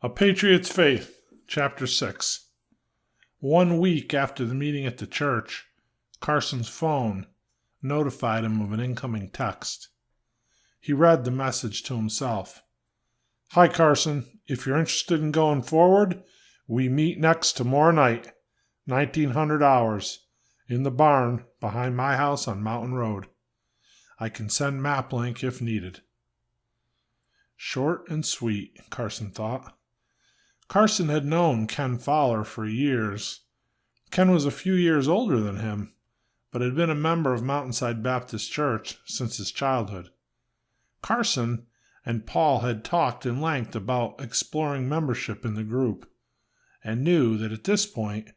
A Patriots Faith, Chapter 6. 1 week after the meeting at the church, Carson's phone notified him of an incoming text. He read the message to himself. Hi, Carson. If you're interested in going forward, we meet next tomorrow night, 1900 hours, in the barn behind my house on Mountain Road. I can send map link if needed. Short and sweet, Carson thought. Carson had known Ken Fowler for years. Ken was a few years older than him, but had been a member of Mountainside Baptist Church since his childhood. Carson and Paul had talked in length about exploring membership in the group, and knew that at this point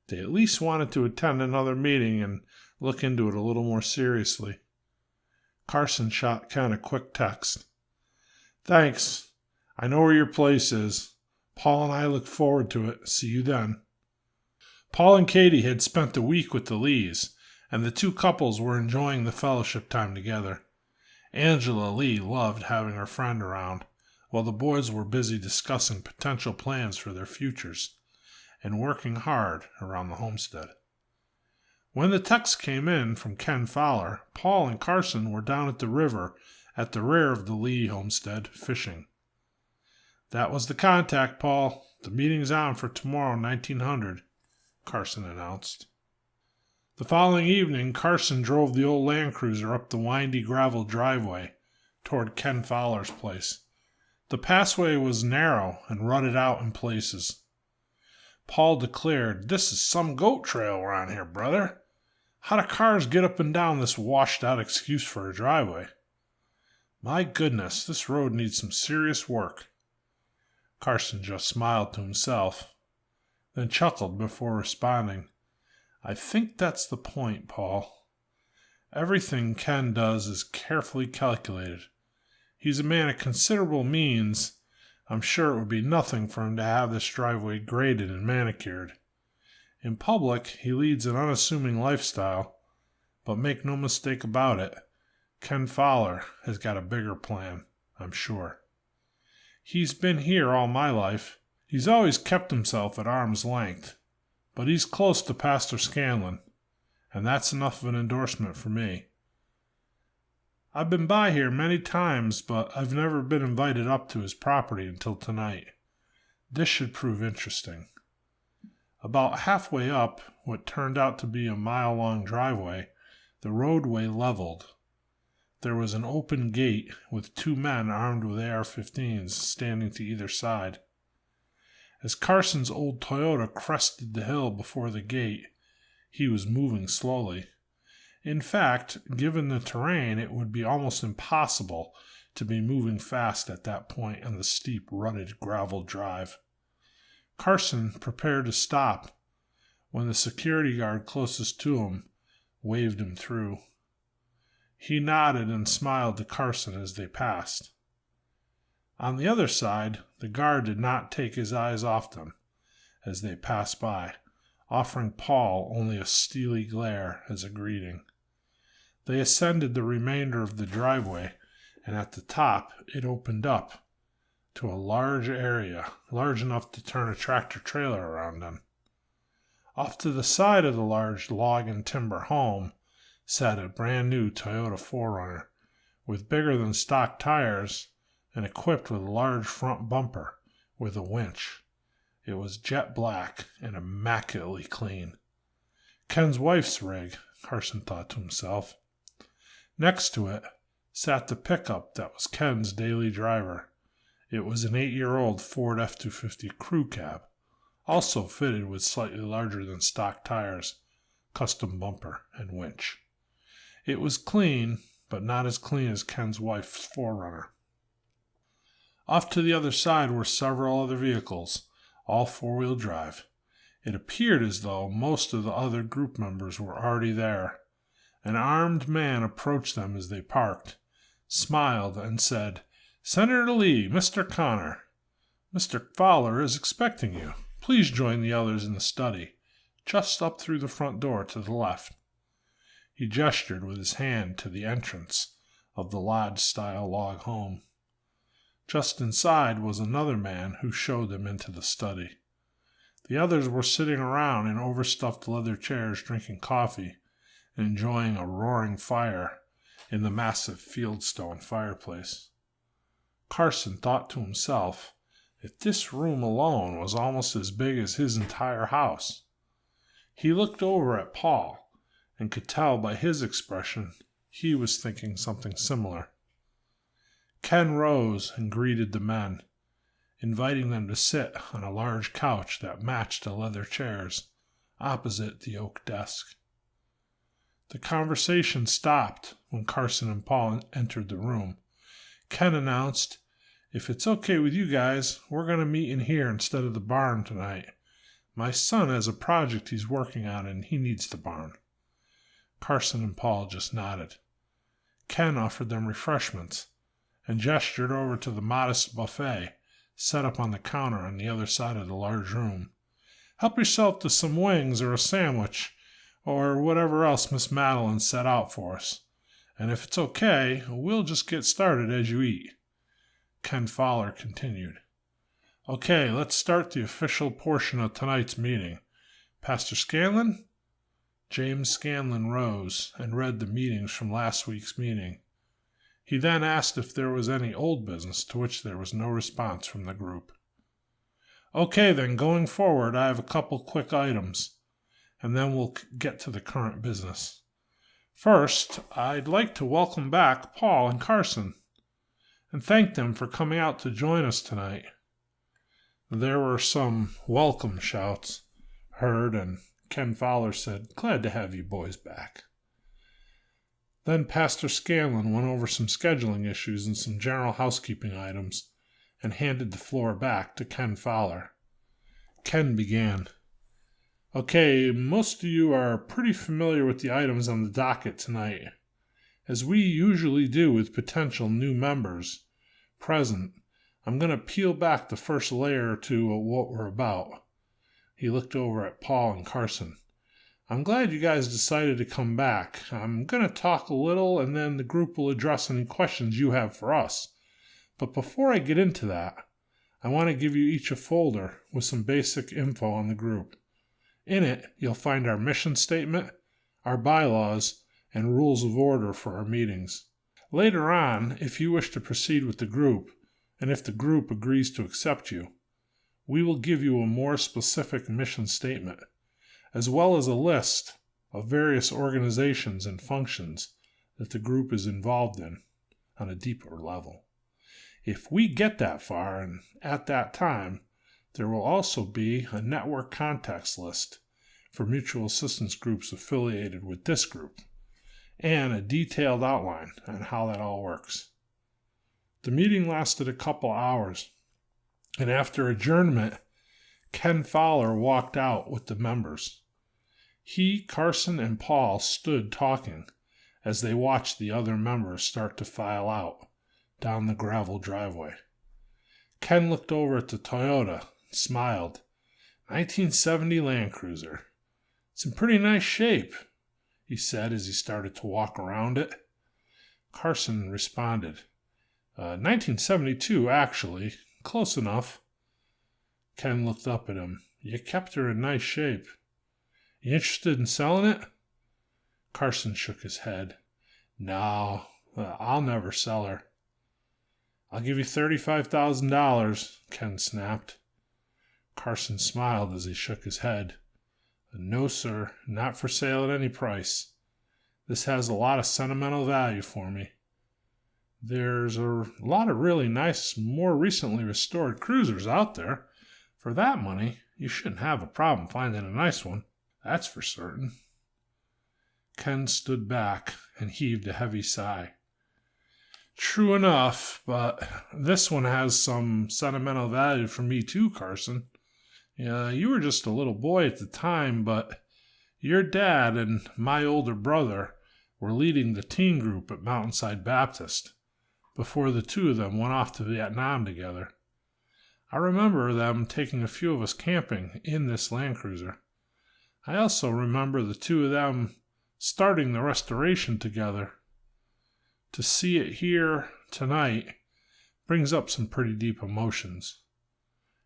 they at least wanted to attend another meeting and look into it a little more seriously. Carson shot Ken a quick text. Thanks. I know where your place is. Paul and I look forward to it. See you then. Paul and Katie had spent the week with the Lees, and the two couples were enjoying the fellowship time together. Angela Lee loved having her friend around, while the boys were busy discussing potential plans for their futures and working hard around the homestead. When the text came in from Ken Fowler, Paul and Carson were down at the river at the rear of the Lee homestead fishing. That was the contact, Paul. The meeting's on for tomorrow, 1900, Carson announced. The following evening, Carson drove the old Land Cruiser up the windy gravel driveway toward Ken Fowler's place. The passway was narrow and rutted out in places. Paul declared, This is some goat trail we're on here, brother. How do cars get up and down this washed-out excuse for a driveway? My goodness, this road needs some serious work. Carson just smiled to himself, then chuckled before responding. I think that's the point, Paul. Everything Ken does is carefully calculated. He's a man of considerable means. I'm sure it would be nothing for him to have this driveway graded and manicured. In public, he leads an unassuming lifestyle, but make no mistake about it, Ken Fowler has got a bigger plan, I'm sure. He's been here all my life. He's always kept himself at arm's length, but he's close to Pastor Scanlon, and that's enough of an endorsement for me. I've been by here many times, but I've never been invited up to his property until tonight. This should prove interesting. About halfway up what turned out to be a mile-long driveway, the roadway leveled. There was an open gate with two men armed with AR-15s standing to either side. As Carson's old Toyota crested the hill before the gate, he was moving slowly. In fact, given the terrain, it would be almost impossible to be moving fast at that point on the steep, rutted gravel drive. Carson prepared to stop when the security guard closest to him waved him through. He nodded and smiled to Carson as they passed. On the other side, the guard did not take his eyes off them as they passed by, offering Paul only a steely glare as a greeting. They ascended the remainder of the driveway, and at the top it opened up to a large area, large enough to turn a tractor-trailer around on. Off to the side of the large log and timber home sat a brand-new Toyota 4Runner, with bigger-than-stock tires and equipped with a large front bumper with a winch. It was jet black and immaculately clean. Ken's wife's rig, Carson thought to himself. Next to it sat the pickup that was Ken's daily driver. It was an 8-year-old Ford F-250 crew cab, also fitted with slightly larger-than-stock tires, custom bumper, and winch. It was clean, but not as clean as Ken's wife's 4Runner. Off to the other side were several other vehicles, all four-wheel drive. It appeared as though most of the other group members were already there. An armed man approached them as they parked, smiled, and said, Senator Lee, Mr. Connor, Mr. Fowler is expecting you. Please join the others in the study, just up through the front door to the left. He gestured with his hand to the entrance of the lodge-style log home. Just inside was another man who showed them into the study. The others were sitting around in overstuffed leather chairs drinking coffee and enjoying a roaring fire in the massive fieldstone fireplace. Carson thought to himself, if this room alone was almost as big as his entire house. He looked over at Paul and could tell by his expression he was thinking something similar. Ken rose and greeted the men, inviting them to sit on a large couch that matched the leather chairs opposite the oak desk. The conversation stopped when Carson and Paul entered the room. Ken announced, if it's okay with you guys, we're going to meet in here instead of the barn tonight. My son has a project he's working on and he needs the barn. Carson and Paul just nodded. Ken offered them refreshments and gestured over to the modest buffet set up on the counter on the other side of the large room. Help yourself to some wings or a sandwich or whatever else Miss Madeline set out for us. And if it's okay, we'll just get started as you eat. Ken Fowler continued. Okay, let's start the official portion of tonight's meeting. Pastor Scanlon? James Scanlon rose and read the meetings from last week's meeting. He then asked if there was any old business, to which there was no response from the group. Okay, then, going forward, I have a couple quick items, and then we'll get to the current business. First, I'd like to welcome back Paul and Carson, and thank them for coming out to join us tonight. There were some welcome shouts heard, and Ken Fowler said, glad to have you boys back. Then Pastor Scanlon went over some scheduling issues and some general housekeeping items and handed the floor back to Ken Fowler. Ken began. Okay, most of you are pretty familiar with the items on the docket tonight. As we usually do with potential new members present, I'm going to peel back the first layer or two of what we're about. He looked over at Paul and Carson. I'm glad you guys decided to come back. I'm going to talk a little and then the group will address any questions you have for us. But before I get into that, I want to give you each a folder with some basic info on the group. In it, you'll find our mission statement, our bylaws, and rules of order for our meetings. Later on, if you wish to proceed with the group, and if the group agrees to accept you, we will give you a more specific mission statement, as well as a list of various organizations and functions that the group is involved in on a deeper level. If we get that far, and at that time, there will also be a network contacts list for mutual assistance groups affiliated with this group, and a detailed outline on how that all works. The meeting lasted a couple hours, and after adjournment, Ken Fowler walked out with the members. He, Carson, and Paul stood talking as they watched the other members start to file out down the gravel driveway. Ken looked over at the Toyota and smiled. 1970 Land Cruiser. It's in pretty nice shape, he said as he started to walk around it. Carson responded, 1972, actually. Close enough. Ken looked up at him. You kept her in nice shape. You interested in selling it? Carson shook his head. No, I'll never sell her. I'll give you $35,000, Ken snapped. Carson smiled as he shook his head. No, sir, not for sale at any price. This has a lot of sentimental value for me. There's a lot of really nice, more recently restored cruisers out there. For that money, you shouldn't have a problem finding a nice one. That's for certain. Ken stood back and heaved a heavy sigh. True enough, but this one has some sentimental value for me too, Carson. Yeah, you were just a little boy at the time, but your dad and my older brother were leading the teen group at Mountainside Baptist before the two of them went off to Vietnam together. I remember them taking a few of us camping in this Land Cruiser. I also remember the two of them starting the restoration together. To see it here tonight Brings up some pretty deep emotions."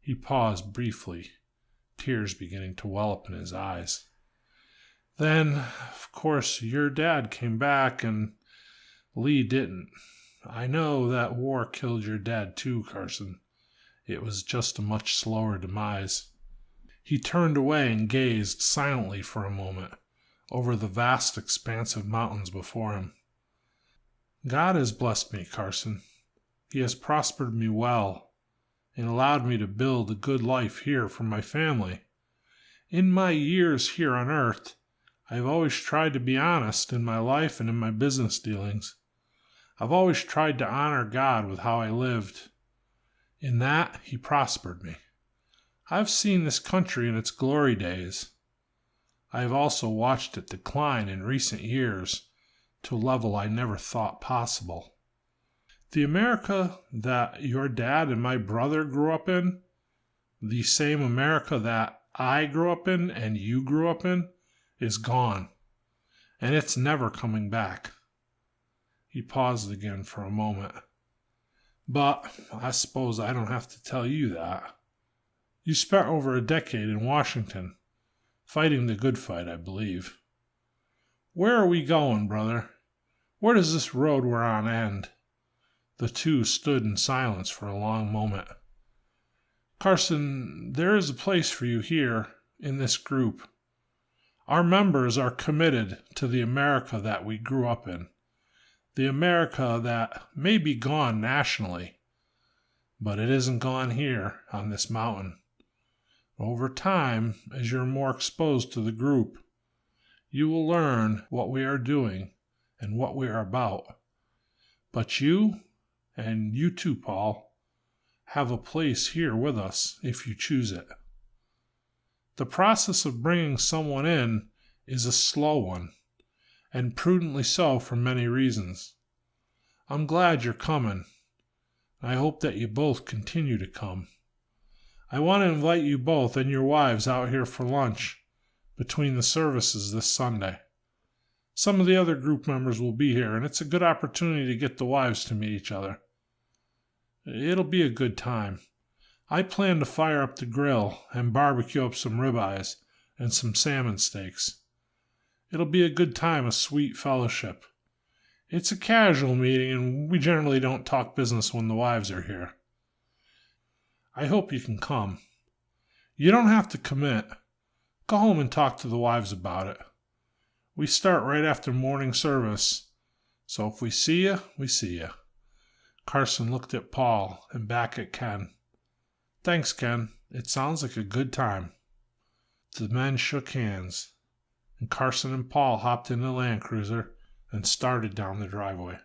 He paused briefly, tears beginning to well up in his eyes. "Then, of course, your dad came back and Lee didn't. I know that war killed your dad too, Carson. It was just a much slower demise." He turned away and gazed silently for a moment over the vast expanse of mountains before him. "God has blessed me, Carson. He has prospered me well and allowed me to build a good life here for my family. In my years here on earth, I've always tried to be honest in my life and in my business dealings. I've always tried to honor God with how I lived. In that, He prospered me. I've seen this country in its glory days. I have also watched it decline in recent years to a level I never thought possible. The America that your dad and my brother grew up in, the same America that I grew up in and you grew up in, is gone, and it's never coming back." He paused again for a moment. "But I suppose I don't have to tell you that. You spent over a decade in Washington, fighting the good fight, I believe. Where are we going, brother? Where does this road we're on end?" The two stood in silence for a long moment. "Carson, there is a place for you here in this group. Our members are committed to the America that we grew up in, the America that may be gone nationally, but it isn't gone here on this mountain. Over time, as you're more exposed to the group, you will learn what we are doing and what we are about. But you, and you too, Paul, have a place here with us if you choose it. The process of bringing someone in is a slow one, and prudently so for many reasons. I'm glad you're coming. I hope that you both continue to come. I want to invite you both and your wives out here for lunch between the services this Sunday. Some of the other group members will be here, and it's a good opportunity to get the wives to meet each other. It'll be a good time. I plan to fire up the grill and barbecue up some ribeyes and some salmon steaks. It'll be a good time of sweet fellowship. It's a casual meeting, and we generally don't talk business when the wives are here. I hope you can come. You don't have to commit. Go home and talk to the wives about it. We start right after morning service, so if we see you, we see you." Carson looked at Paul and back at Ken. "Thanks, Ken. It sounds like a good time." The men shook hands, and Carson and Paul hopped in the Land Cruiser and started down the driveway.